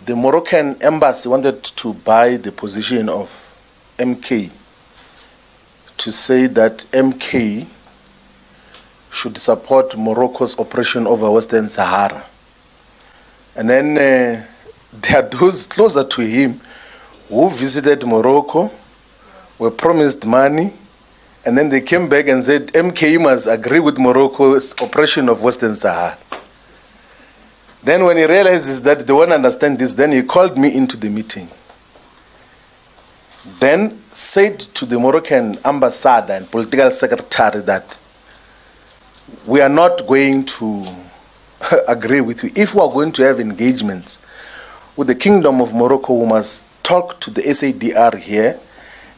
the Moroccan embassy wanted to buy the position of MK to say that MK should support Morocco's operation over Western Sahara. And then there are those closer to him who visited Morocco, were promised money, and then they came back and said MK must agree with Morocco's operation of Western Sahara. Then when he realizes that they won't understand this, then he called me into the meeting. Then said to the Moroccan ambassador and political secretary that we are not going to agree with you. If we are going to have engagements with the Kingdom of Morocco, we must talk to the SADR here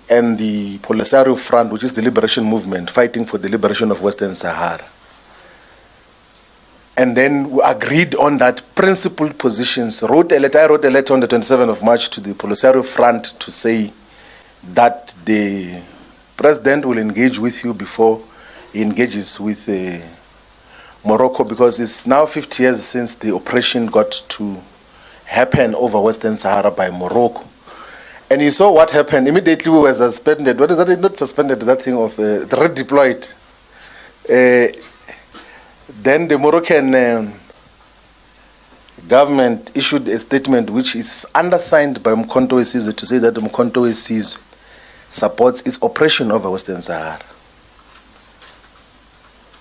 and the Polisario Front, which is the liberation movement fighting for the liberation of Western Sahara. And then we agreed on that principled positions. I wrote a letter on the 27th of March to the Polisario Front to say that the president will engage with you before he engages with Morocco, because it's now 50 years since the operation got to happen over Western Sahara by Morocco. And you saw what happened. Immediately we were suspended. What is that? Not suspended, that thing of redeployed. Then the Moroccan government issued a statement which is undersigned by MCKENZIE to say that MCKENZIE supports its operation over Western Sahara.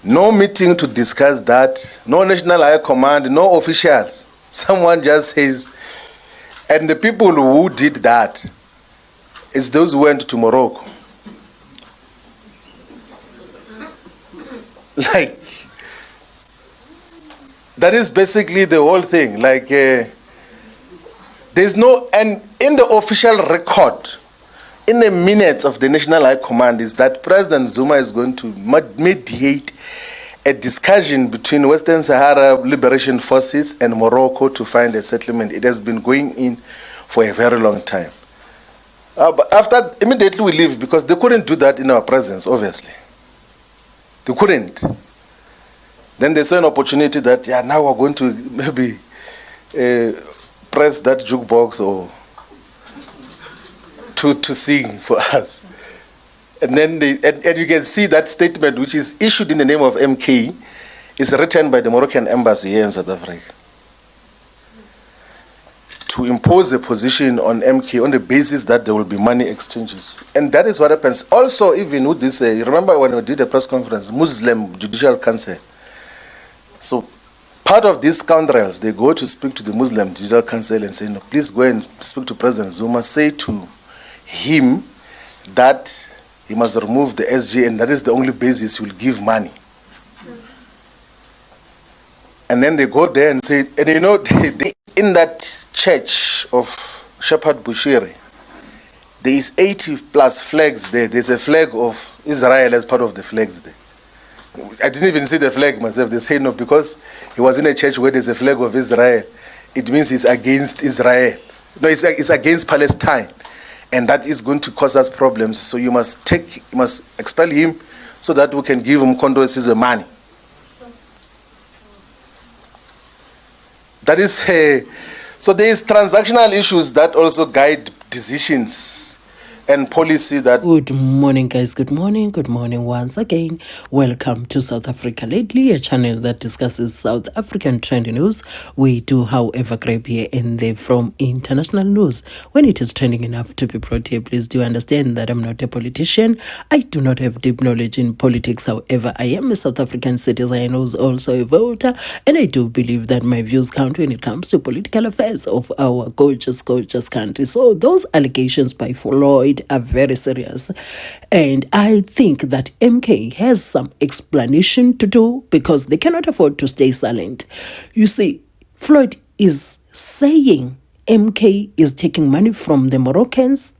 No meeting to discuss that, no national high command, no officials. Someone just says, and the people who did that is those who went to Morocco. Like, that is basically the whole thing. Like, there's no, and in the official record, in the minutes of the National High Command, is that President Zuma is going to mediate a discussion between Western Sahara Liberation Forces and Morocco to find a settlement. It has been going in for a very long time. But after, immediately we leave, because they couldn't do that in our presence, obviously. They couldn't. Then they saw an opportunity that, yeah, now we're going to maybe press that jukebox or to sing for us. And then and you can see that statement, which is issued in the name of MK, is written by the Moroccan embassy here in South Africa, to impose a position on MK on the basis that there will be money exchanges. And that is what happens. Also, even with this, you remember when we did a press conference, Muslim Judicial Council. So part of these scoundrels, they go to speak to the Muslim Judicial Council and say, no, please go and speak to President Zuma, say to him that he must remove the SG, and that is the only basis he will give money. And then they go there and say, and you know, in that church of Shepherd Bushiri, there is 80 plus flags there. There's a flag of Israel as part of the flags there. I didn't even see the flag myself. They say no, because he was in a church where there's a flag of Israel. It means he's against Israel. No, it's against Palestine. And that is going to cause us problems. So you must expel him so that we can give him condolences of money. That is so there is transactional issues that also guide decisions and policy that... Good morning, guys. Good morning once again. Welcome to South Africa Lately, a channel that discusses South African trending news. We do, however, grab here and there from international news when it is trending enough to be brought here. Please do understand that I'm not a politician. I do not have deep knowledge in politics. However, I am a South African citizen who's also a voter, and I do believe that my views count when it comes to political affairs of our gorgeous country. So those allegations by Floyd are very serious, and I think that MK has some explanation to do, because they cannot afford to stay silent. You see, Floyd is saying MK is taking money from the Moroccans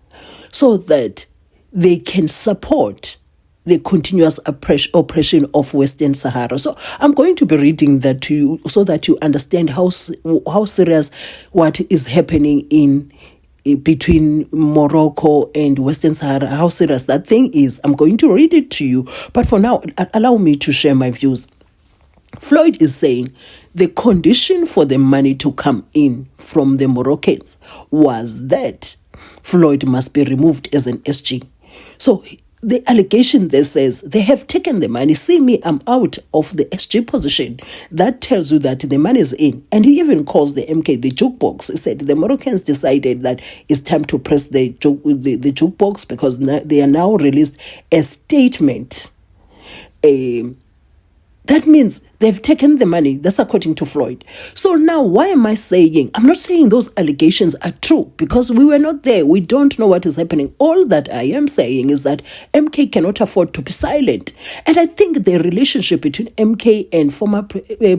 so that they can support the continuous oppression of Western Sahara. So I'm going to be reading that to you so that you understand how serious what is happening in between Morocco and Western Sahara, how serious that thing is. I'm going to read it to you, but for now, allow me to share my views. Floyd is saying the condition for the money to come in from the Moroccans was that Floyd must be removed as an SG. So the allegation there says they have taken the money. See me, I'm out of the SG position. That tells you that the money is in. And he even calls the MK the jukebox. He said the Moroccans decided that it's time to press the jukebox because they are now released a statement. That means they've taken the money. That's according to Floyd. So now, why am I saying? I'm not saying those allegations are true because we were not there. We don't know what is happening. All that I am saying is that MK cannot afford to be silent. And I think the relationship between MK and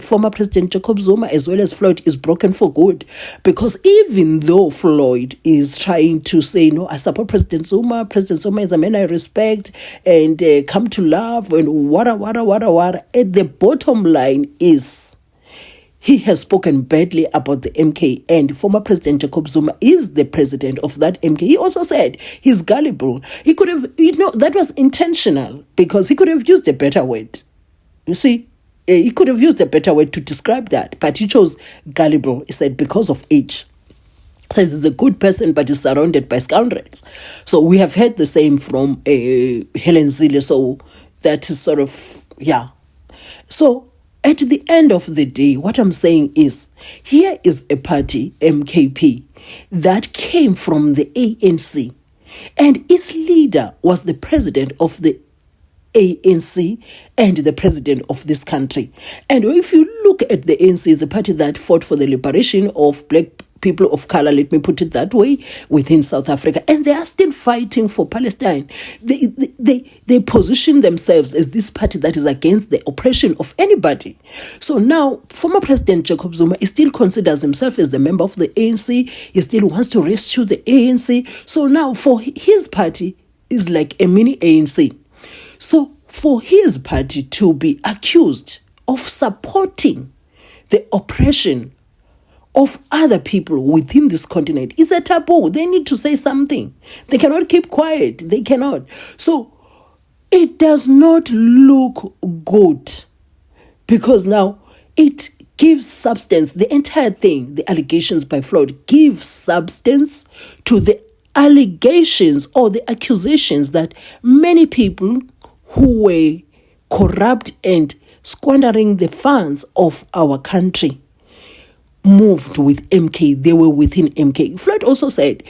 former President Jacob Zuma as well as Floyd is broken for good. Because even though Floyd is trying to say, no, I support President Zuma is a man I respect and come to love and wada. At the bottom line is he has spoken badly about the MK, and former President Jacob Zuma is the president of that MK. He also said he's gullible. He could have, that was intentional because he could have used a better word. You see, he could have used a better word to describe that, but he chose gullible. He said because of age. Says he's a good person, but is surrounded by scoundrels. So we have heard the same from Helen Zille. So that is sort of, yeah. So at the end of the day, what I'm saying is, here is a party, MKP, that came from the ANC, and its leader was the president of the ANC and the president of this country. And if you look at the ANC, it's a party that fought for the liberation of black people of color, let me put it that way, within South Africa. And they are still fighting for Palestine. They position themselves as this party that is against the oppression of anybody. So now, former President Jacob Zuma still considers himself as the member of the ANC. He still wants to rescue the ANC. So now, for his party, is like a mini ANC. So for his party to be accused of supporting the oppression of other people within this continent is a taboo. They need to say something. They cannot keep quiet. They cannot. So it does not look good because now it gives substance. The entire thing, the allegations by Floyd, give substance to the allegations or the accusations that many people who were corrupt and squandering the funds of our country moved with MK. They were within MK. Floyd also said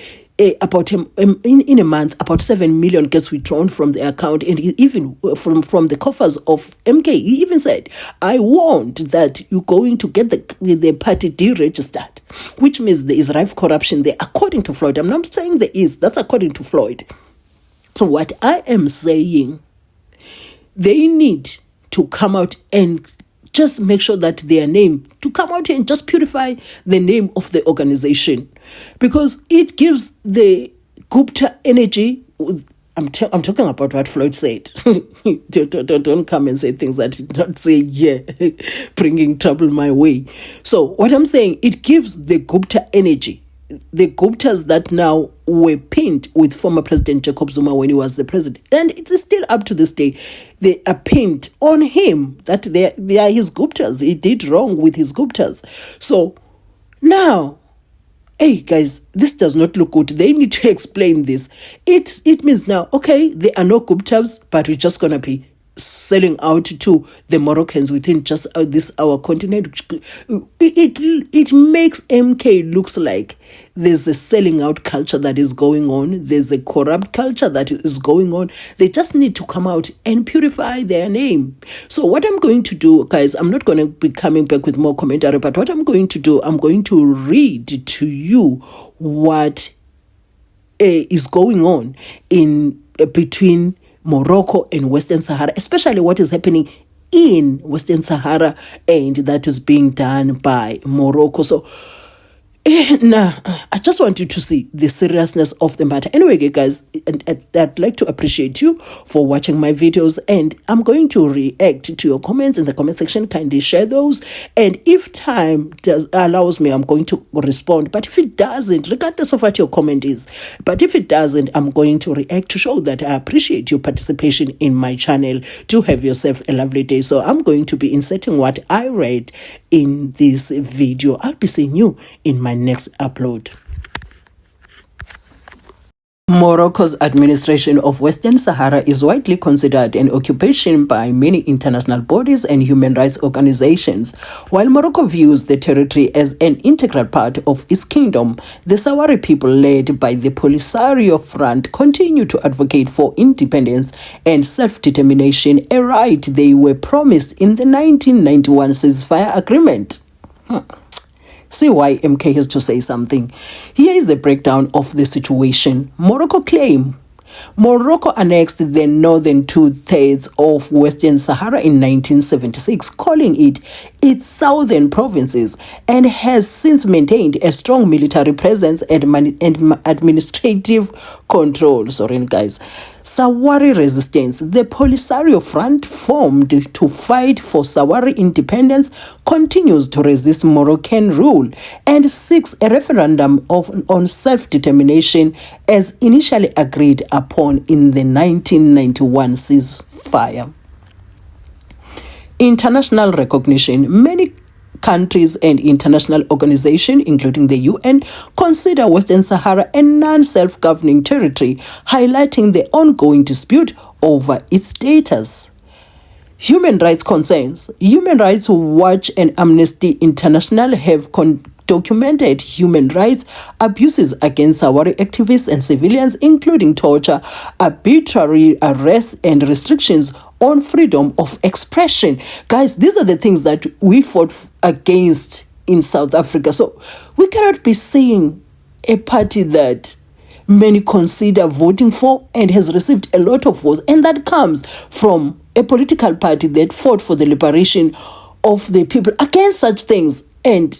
about him in a month, about 7 million gets withdrawn from the account, and he even from the coffers of MK. He even said, I want that you're going to get the party deregistered, which means there is rife corruption there, according to Floyd. I'm not saying there is. That's according to Floyd. So what I am saying, they need to come out and just make sure that their name, to come out and just purify the name of the organization, because it gives the Gupta energy. I'm talking about what Floyd said. Don't come and say things that don't say, yeah, bringing trouble my way. So what I'm saying, it gives the Gupta energy. The Guptas that now were pinned with former President Jacob Zuma when he was the president. And it's still up to this day. They are pinned on him that they are his Guptas. He did wrong with his Guptas. So now, hey guys, this does not look good. They need to explain this. It means now, okay, there are no Guptas, but we're just going to be selling out to the Moroccans within just our continent. It makes MK looks like there's a selling out culture that is going on. There's a corrupt culture that is going on. They just need to come out and purify their name. So what I'm going to do, guys, I'm not going to be coming back with more commentary, but what I'm going to do, I'm going to read to you what is going on in between Morocco and Western Sahara, especially what is happening in Western Sahara and that is being done by Morocco. So Now, I just want you to see the seriousness of the matter. Anyway, guys, I'd like to appreciate you for watching my videos, and I'm going to react to your comments in the comment section. Kindly share those, and if time allows me, I'm going to respond. But if it doesn't, regardless of what your comment is, but if it doesn't, I'm going to react to show that I appreciate your participation in my channel. Do have yourself a lovely day. So I'm going to be inserting what I read in this video. I'll be seeing you in my next upload. Morocco's administration of Western Sahara is widely considered an occupation by many international bodies and human rights organizations. While Morocco views the territory as an integral part of its kingdom, the Sahrawi people, led by the Polisario Front, continue to advocate for independence and self-determination, a right they were promised in the 1991 ceasefire agreement. See why MK has to say something. Here is the breakdown of the situation. Morocco claim. Morocco annexed the northern two-thirds of Western Sahara in 1976, calling it its southern provinces, and has since maintained a strong military presence and administrative control. Sorry, guys. Sahrawi resistance. The Polisario Front, formed to fight for Sahrawi independence, continues to resist Moroccan rule and seeks a referendum on self-determination as initially agreed upon in the 1991 ceasefire. International recognition. Many countries and international organizations, including the UN, consider Western Sahara a non-self-governing territory, highlighting the ongoing dispute over its status. Human rights concerns. Human Rights Watch and Amnesty International have documented human rights abuses against Sahrawi activists and civilians, including torture, arbitrary arrests, and restrictions on freedom of expression. Guys, these are the things that we fought against in South Africa. So we cannot be seeing a party that many consider voting for and has received a lot of votes, and that comes from a political party that fought for the liberation of the people against such things. And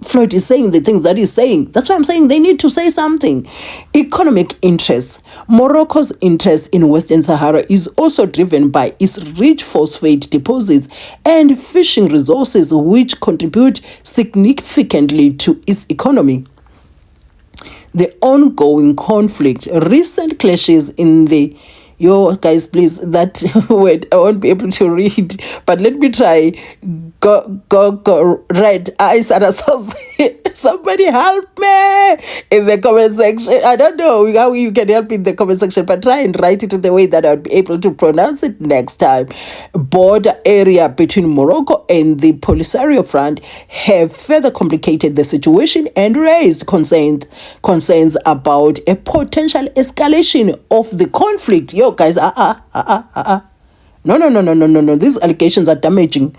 Floyd is saying the things that he's saying. That's why I'm saying they need to say something. Economic interests. Morocco's interest in Western Sahara is also driven by its rich phosphate deposits and fishing resources, which contribute significantly to its economy. The ongoing conflict. Recent clashes in the guys, please, that word I won't be able to read, but let me try. Go, red eyes and ourselves. Somebody help me in the comment section. I don't know how you can help in the comment section, but try and write it in the way that I'll be able to pronounce it next time. Border area between Morocco and the Polisario Front have further complicated the situation and raised concerns about a potential escalation of the conflict. Yo, guys, No. These allegations are damaging.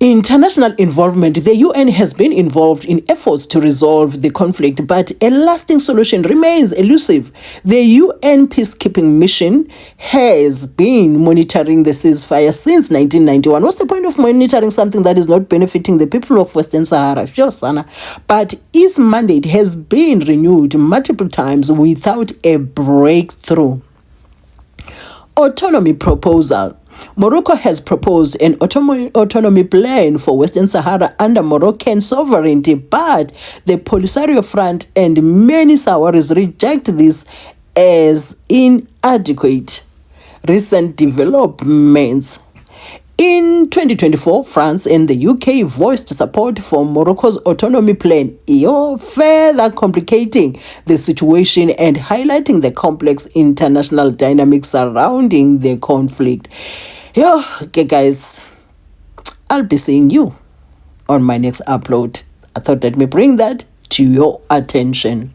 International involvement. The UN has been involved in efforts to resolve the conflict, but a lasting solution remains elusive. The UN peacekeeping mission has been monitoring the ceasefire since 1991. What's the point of monitoring something that is not benefiting the people of Western Sahara? Sure, Sana. But its mandate has been renewed multiple times without a breakthrough. Autonomy proposal. Morocco has proposed an autonomy plan for Western Sahara under Moroccan sovereignty, but the Polisario Front and many Sahrawis reject this as inadequate. Recent developments. In 2024, France and the UK voiced support for Morocco's autonomy plan, further complicating the situation and highlighting the complex international dynamics surrounding the conflict. Okay, guys, I'll be seeing you on my next upload. I thought let me bring that to your attention.